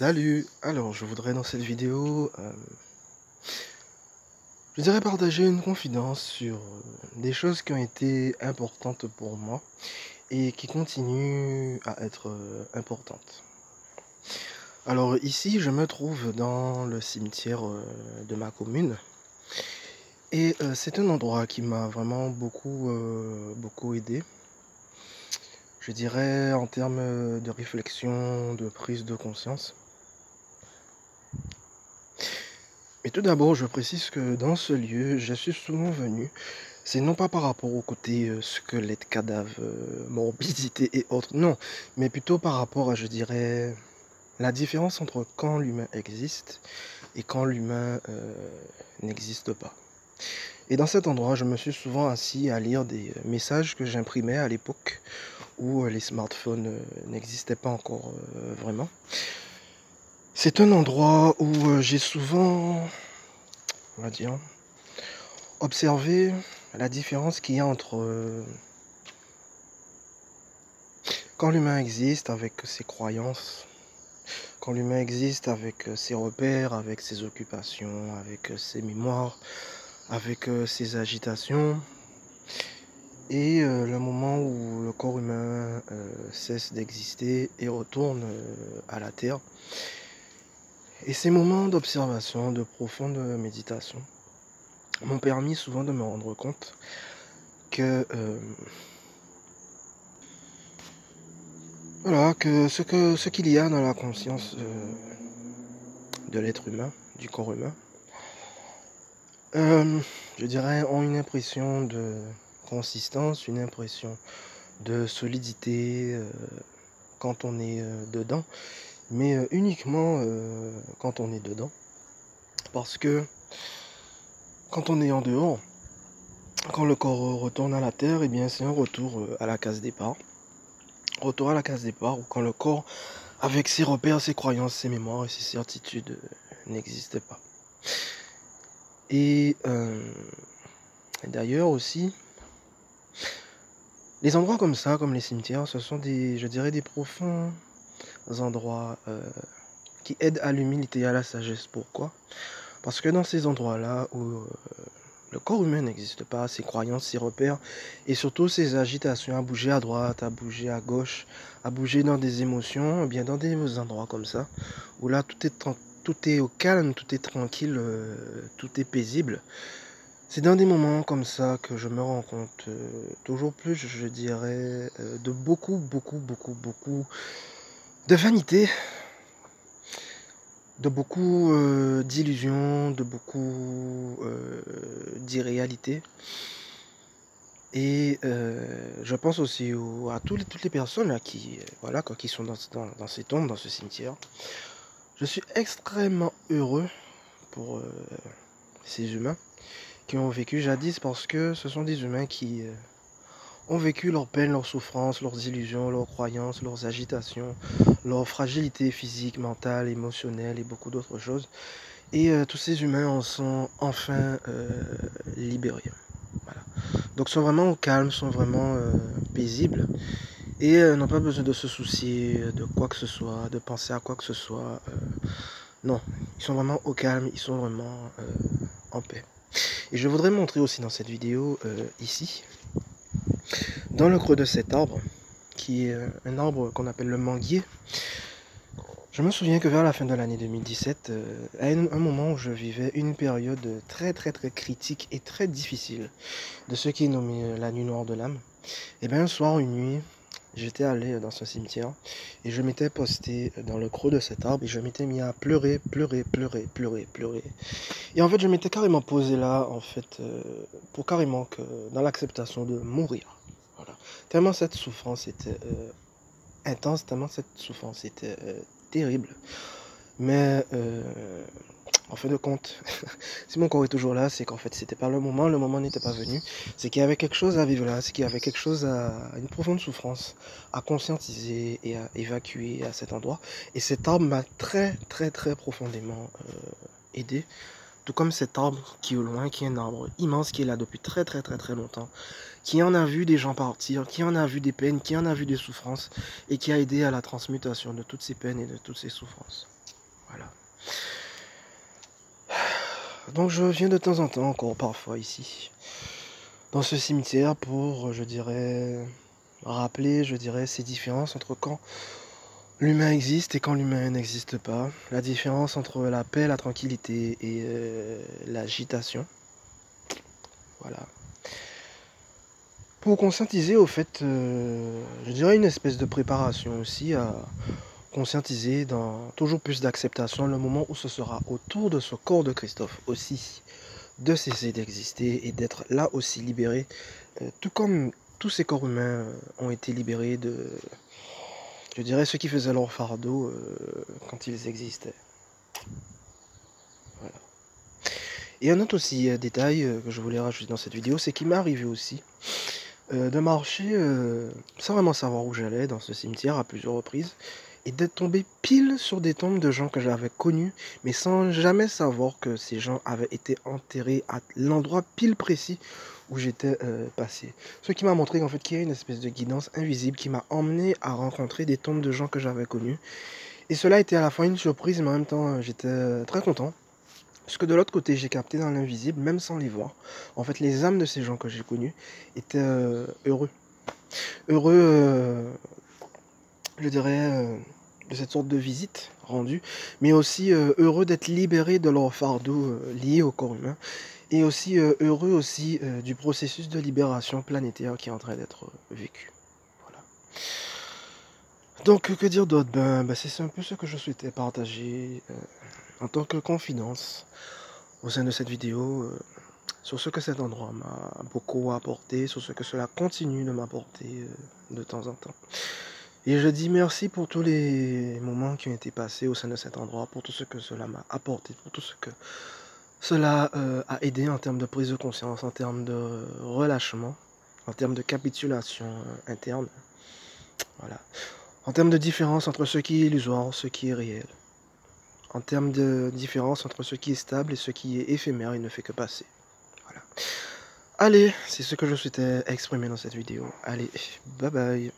Salut! Alors, je voudrais dans cette vidéo, je dirais partager une confidence sur des choses qui ont été importantes pour moi et qui continuent à être importantes. Alors ici, je me trouve dans le cimetière de ma commune et c'est un endroit qui m'a vraiment beaucoup aidé. Je dirais en termes de réflexion, de prise de conscience. Mais tout d'abord, je précise que dans ce lieu, je suis souvent venu. C'est non pas par rapport au côté squelette, cadavre, morbidité et autres, non, mais plutôt par rapport à, je dirais, la différence entre quand l'humain existe et quand l'humain n'existe pas. Et dans cet endroit, je me suis souvent assis à lire des messages que j'imprimais à l'époque où les smartphones n'existaient pas encore vraiment. C'est un endroit où j'ai souvent, on va dire, observé la différence qu'il y a entre quand l'humain existe avec ses croyances, quand l'humain existe avec ses repères, avec ses occupations, avec ses mémoires, avec ses agitations, et le moment où le corps humain cesse d'exister et retourne à la terre. Et ces moments d'observation, de profonde méditation, m'ont permis souvent de me rendre compte que voilà, que ce qu'il y a dans la conscience de l'être humain, du corps humain, je dirais, ont une impression de consistance, une impression de solidité quand on est dedans, mais uniquement quand on est dedans. Parce que quand on est en dehors, quand le corps retourne à la terre, eh bien c'est un retour à la case départ. Retour à la case départ, où quand le corps, avec ses repères, ses croyances, ses mémoires et ses certitudes, n'existe pas. Et d'ailleurs aussi, les endroits comme ça, comme les cimetières, ce sont des, je dirais, des profonds endroits qui aident à l'humilité et à la sagesse. Pourquoi? Parce que dans ces endroits-là où le corps humain n'existe pas, ses croyances, ses repères, et surtout ses agitations à bouger à droite, à bouger à gauche, à bouger dans des émotions, eh bien dans des endroits comme ça, où là tout est au calme, tout est tranquille, tout est paisible. C'est dans des moments comme ça que je me rends compte toujours plus, je dirais, de beaucoup de vanité, de beaucoup d'illusions, de beaucoup d'irréalité. Et je pense aussi à toutes les personnes là, qui, voilà, quoi, qui sont dans ces tombes, dans ce cimetière. Je suis extrêmement heureux pour ces humains qui ont vécu jadis parce que ce sont des humains qui ont vécu leurs peines, leurs souffrances, leurs illusions, leurs croyances, leurs agitations, leur fragilité physique, mentale, émotionnelle et beaucoup d'autres choses. Et tous ces humains en sont enfin libérés. Voilà. Donc sont vraiment au calme, sont vraiment paisibles et n'ont pas besoin de se soucier de quoi que ce soit, de penser à quoi que ce soit. Non, ils sont vraiment au calme, ils sont vraiment en paix. Et je voudrais montrer aussi dans cette vidéo, ici, dans le creux de cet arbre, qui est un arbre qu'on appelle le manguier. Je me souviens que vers la fin de l'année 2017, à un moment où je vivais une période très critique et très difficile, de ce qui est nommé la nuit noire de l'âme, et bien un soir, une nuit, j'étais allé dans ce cimetière et je m'étais posté dans le creux de cet arbre et je m'étais mis à pleurer. Et en fait, je m'étais carrément posé là, en fait, pour carrément que dans l'acceptation de mourir. Voilà. Tellement cette souffrance était intense, tellement cette souffrance était terrible. Mais en fin de compte, si mon corps est toujours là, c'est qu'en fait c'était pas le moment n'était pas venu. C'est qu'il y avait quelque chose à vivre là, c'est qu'il y avait quelque chose une profonde souffrance à conscientiser et à évacuer à cet endroit. Et cet arbre m'a très profondément aidé Tout comme cet arbre qui est au loin, qui est un arbre immense, qui est là depuis très longtemps, qui en a vu des gens partir, qui en a vu des peines, qui en a vu des souffrances, et qui a aidé à la transmutation de toutes ces peines et de toutes ces souffrances. Voilà. Donc je viens de temps en temps, encore parfois ici, dans ce cimetière pour, je dirais, rappeler, ces différences entre quand l'humain existe et quand l'humain n'existe pas, la différence entre la paix, la tranquillité et l'agitation. Voilà. Pour conscientiser au fait, je dirais une espèce de préparation aussi à conscientiser dans toujours plus d'acceptation le moment où ce sera autour de ce corps de Christophe aussi de cesser d'exister et d'être là aussi libéré, tout comme tous ces corps humains ont été libérés de, je dirais, ceux qui faisaient leur fardeau quand ils existaient. Voilà. Et un autre aussi détail que je voulais rajouter dans cette vidéo, c'est qu'il m'est arrivé aussi de marcher sans vraiment savoir où j'allais dans ce cimetière à plusieurs reprises et d'être tombé pile sur des tombes de gens que j'avais connus, mais sans jamais savoir que ces gens avaient été enterrés à l'endroit pile précis où j'étais passé. Ce qui m'a montré qu'en fait qu'il y a une espèce de guidance invisible qui m'a emmené à rencontrer des tombes de gens que j'avais connus. Et cela était à la fois une surprise, mais en même temps j'étais très content. Parce que de l'autre côté, j'ai capté dans l'invisible, même sans les voir, en fait les âmes de ces gens que j'ai connus étaient heureux. Heureux, je dirais, de cette sorte de visite rendue, mais aussi heureux d'être libérés de leur fardeau lié au corps humain, et aussi heureux aussi du processus de libération planétaire qui est en train d'être vécu. Voilà. Donc que dire d'autre? C'est un peu ce que je souhaitais partager en tant que confidence au sein de cette vidéo sur ce que cet endroit m'a beaucoup apporté, sur ce que cela continue de m'apporter de temps en temps. Et je dis merci pour tous les moments qui ont été passés au sein de cet endroit, pour tout ce que cela m'a apporté, pour tout ce que cela a aidé en termes de prise de conscience, en termes de relâchement, en termes de capitulation interne. Voilà. En termes de différence entre ce qui est illusoire, ce qui est réel. En termes de différence entre ce qui est stable et ce qui est éphémère et ne fait que passer. Voilà. Allez, c'est ce que je souhaitais exprimer dans cette vidéo. Allez, bye bye.